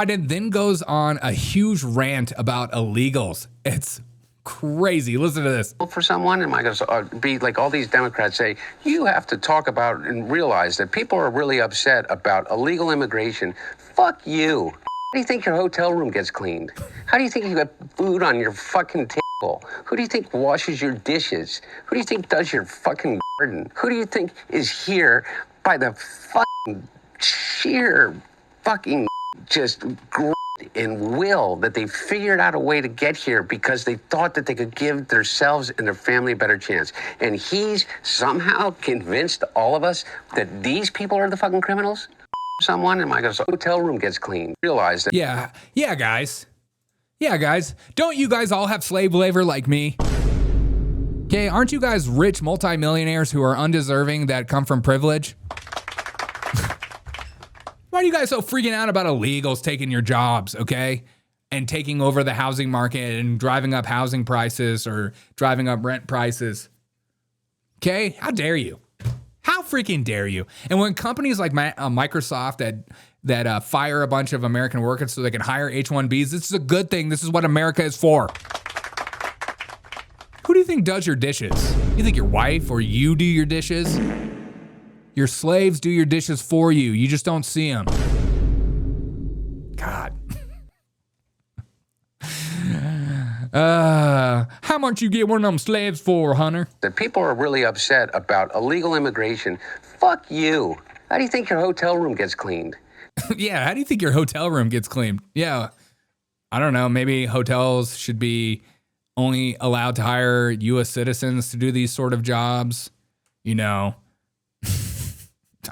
Biden then goes on a huge rant about illegals. It's crazy. Listen to this. For someone, am I going to be like all these Democrats say, you have to talk about and realize that people are really upset about illegal immigration. Fuck you. How do you think your hotel room gets cleaned? How do you think you got food on your fucking table? Who do you think washes your dishes? Who do you think does your fucking garden? Who do you think is here by the fucking sheer fucking just grit and will that they figured out a way to get here because they thought that they could give themselves and their family a better chance. And he's somehow convinced all of us that these people are the fucking criminals? Someone, am I going to hotel room gets cleaned? Realize that. Yeah, guys. Yeah, guys. Don't you guys all have slave labor like me? Okay, aren't you guys rich multimillionaires who are undeserving that come from privilege? Why are you guys so freaking out about illegals taking your jobs, okay? And taking over the housing market and driving up housing prices or driving up rent prices? Okay? How dare you? How freaking dare you? And when companies like Microsoft that fire a bunch of American workers so they can hire H-1Bs, this is a good thing. This is what America is for. Who do you think does your dishes? You think your wife or you do your dishes? Your slaves do your dishes for you. You just don't see them. God. How much you get one of them slaves for, Hunter? That people are really upset about illegal immigration. Fuck you. How do you think your hotel room gets cleaned? Yeah, how do you think your hotel room gets cleaned? Yeah, I don't know. Maybe hotels should be only allowed to hire U.S. citizens to do these sort of jobs. You know,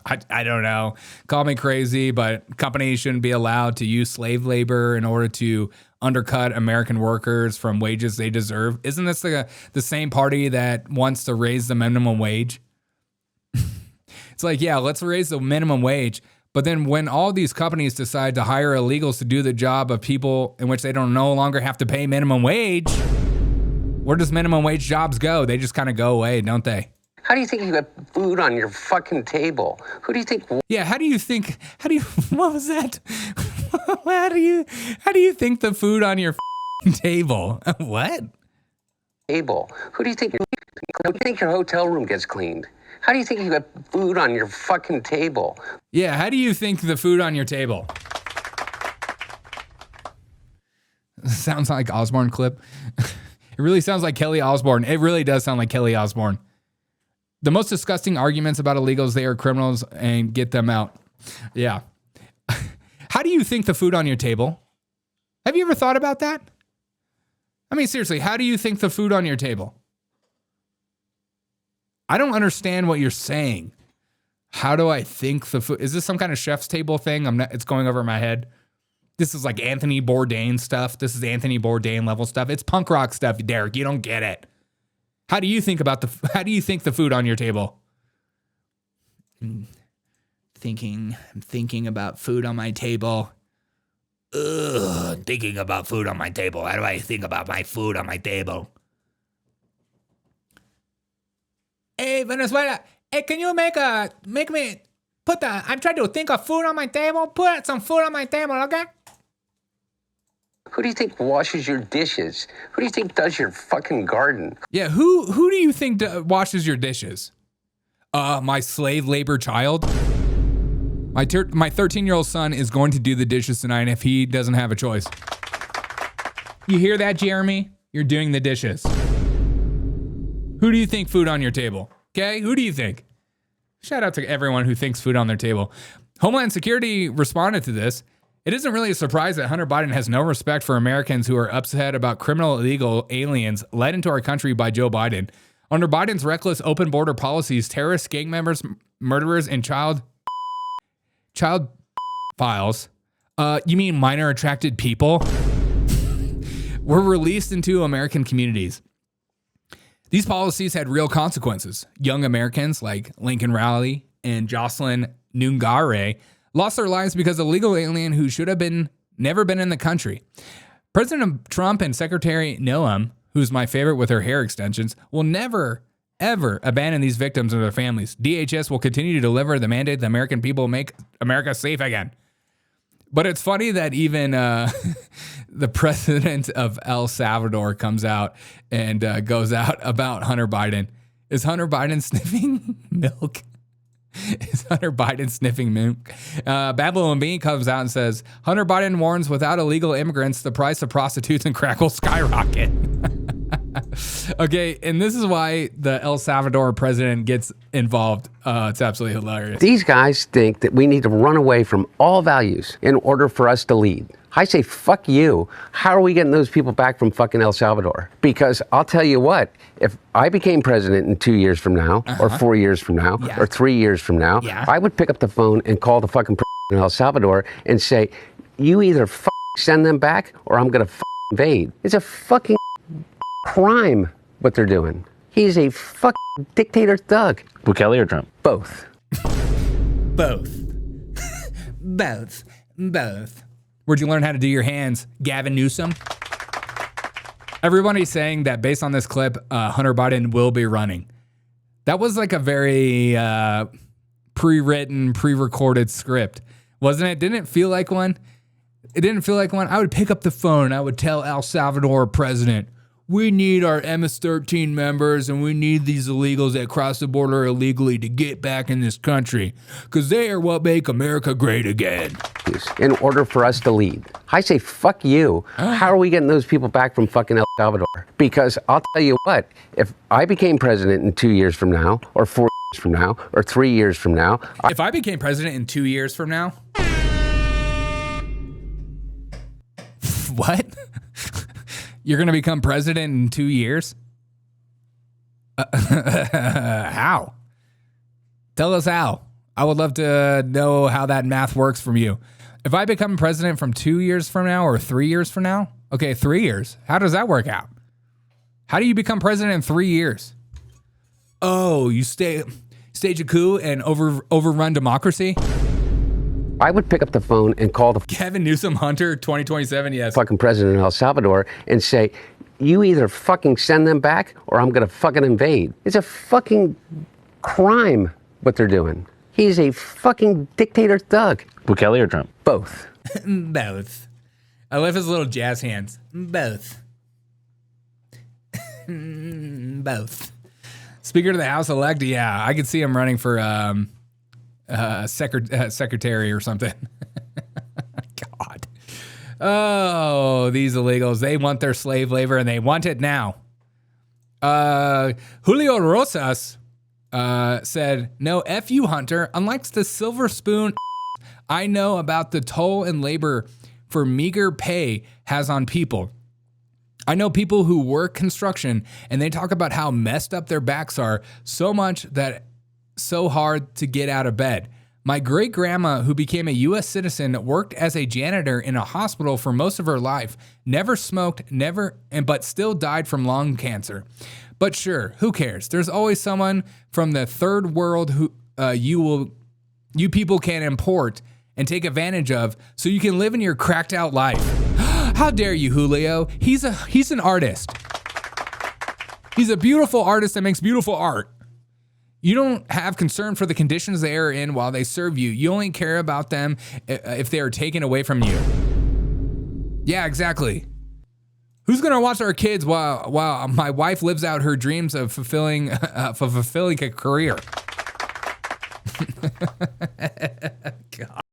I don't know. Call me crazy, but companies shouldn't be allowed to use slave labor in order to undercut American workers from wages they deserve. Isn't this the same party that wants to raise the minimum wage? It's like, yeah, let's raise the minimum wage. But then when all these companies decide to hire illegals to do the job of people in which they don't no longer have to pay minimum wage, where does minimum wage jobs go? They just kind of go away, don't they? How do you think you got food on your fucking table? Who do you think? Yeah, what was that? How do you think the food on your table? What? Table. Who do you think your hotel room gets cleaned? How do you think you got food on your fucking table? Yeah, how do you think the food on your table? Sounds like Osborne clip. It really sounds like Kelly Osborne. It really does sound like Kelly Osborne. The most disgusting arguments about illegals, they are criminals and get them out. Yeah. How do you think the food on your table? Have you ever thought about that? I mean, seriously, how do you think the food on your table? I don't understand what you're saying. How do I think the food? Is this some kind of chef's table thing? It's going over my head. This is like Anthony Bourdain stuff. This is Anthony Bourdain level stuff. It's punk rock stuff, Derek. You don't get it. How do you think the food on your table? I'm thinking about food on my table. Thinking about food on my table. How do I think about my food on my table? Hey, Venezuela. Hey, can you I'm trying to think of food on my table. Put some food on my table, okay? Who do you think washes your dishes? Who do you think does your fucking garden? Yeah, who do you think washes your dishes? My slave labor child? My 13-year-old son is going to do the dishes tonight if he doesn't have a choice. You hear that, Jeremy? You're doing the dishes. Who do you think food on your table? Okay, who do you think? Shout out to everyone who thinks food on their table. Homeland Security responded to this. It isn't really a surprise that Hunter Biden has no respect for Americans who are upset about criminal illegal aliens led into our country by Joe Biden. Under Biden's reckless open border policies, terrorists, gang members, murderers, and child files, you mean minor attracted people, were released into American communities. These policies had real consequences. Young Americans like Lincoln Riley and Jocelyn Nungare lost their lives because of a legal alien who should have never been in the country. President Trump and Secretary Noem, who's my favorite with her hair extensions, will never, ever abandon these victims and their families. DHS will continue to deliver the mandate that American people make America safe again. But it's funny that even the president of El Salvador comes out and goes out about Hunter Biden. Is Hunter Biden sniffing milk? Is Hunter Biden sniffing milk? Babylon Bean comes out and says, Hunter Biden warns without illegal immigrants, the price of prostitutes and crack will skyrocket. Okay, and this is why the El Salvador president gets involved. It's absolutely hilarious. These guys think that we need to run away from all values in order for us to lead. I say, fuck you. How are we getting those people back from fucking El Salvador? Because I'll tell you what, if I became president in 2 years from now, or 4 years from now, or 3 years from now, I would pick up the phone and call the fucking president of El Salvador and say, you either send them back or I'm going to invade. It's a fucking crime what they're doing. He's a fucking dictator thug. Bukele or Trump? Both. Both. Both. Where'd you learn how to do your hands, Gavin Newsom? Everybody's saying that based on this clip, Hunter Biden will be running. That was like a very pre-written, pre-recorded script, wasn't it? Didn't it feel like one? It didn't feel like one. I would pick up the phone and I would tell El Salvador president, we need our MS-13 members and we need these illegals that cross the border illegally to get back in this country because they are what make America great again. In order for us to lead. I say, fuck you. How are we getting those people back from fucking El Salvador? Because I'll tell you what, if I became president in 2 years from now, or 4 years from now, or 3 years from now. If I became president in 2 years from now? What? You're going to become president in 2 years? How? Tell us how. I would love to know how that math works from you. If I become president from 2 years from now or 3 years from now, okay, 3 years. How does that work out? How do you become president in 3 years? Oh, you stage a coup and overrun democracy? I would pick up the phone and call the Kevin Newsom Hunter 2027, yes. fucking president of El Salvador and say, you either fucking send them back or I'm going to fucking invade. It's a fucking crime what they're doing. He's a fucking dictator thug. Bukele or Trump? Both. Both. I love his little jazz hands. Both. Both. Speaker of the House elect, yeah, I could see him running for secretary or something. God. Oh, these illegals, they want their slave labor and they want it now. Julio Rosas said, no, F you, Hunter. Unlike the silver spoon I know about the toll and labor for meager pay has on people. I know people who work construction and they talk about how messed up their backs are so much that so hard to get out of bed. My great grandma, who became a U.S. citizen, worked as a janitor in a hospital for most of her life, never smoked, but still died from lung cancer. But sure, who cares? There's always someone from the third world who you people can import and take advantage of so you can live in your cracked out life. How dare you, Julio? He's an artist. He's a beautiful artist that makes beautiful art. You don't have concern for the conditions they are in while they serve you. You only care about them if they are taken away from you. Yeah, exactly. Who's gonna watch our kids while my wife lives out her dreams of fulfilling a career? God.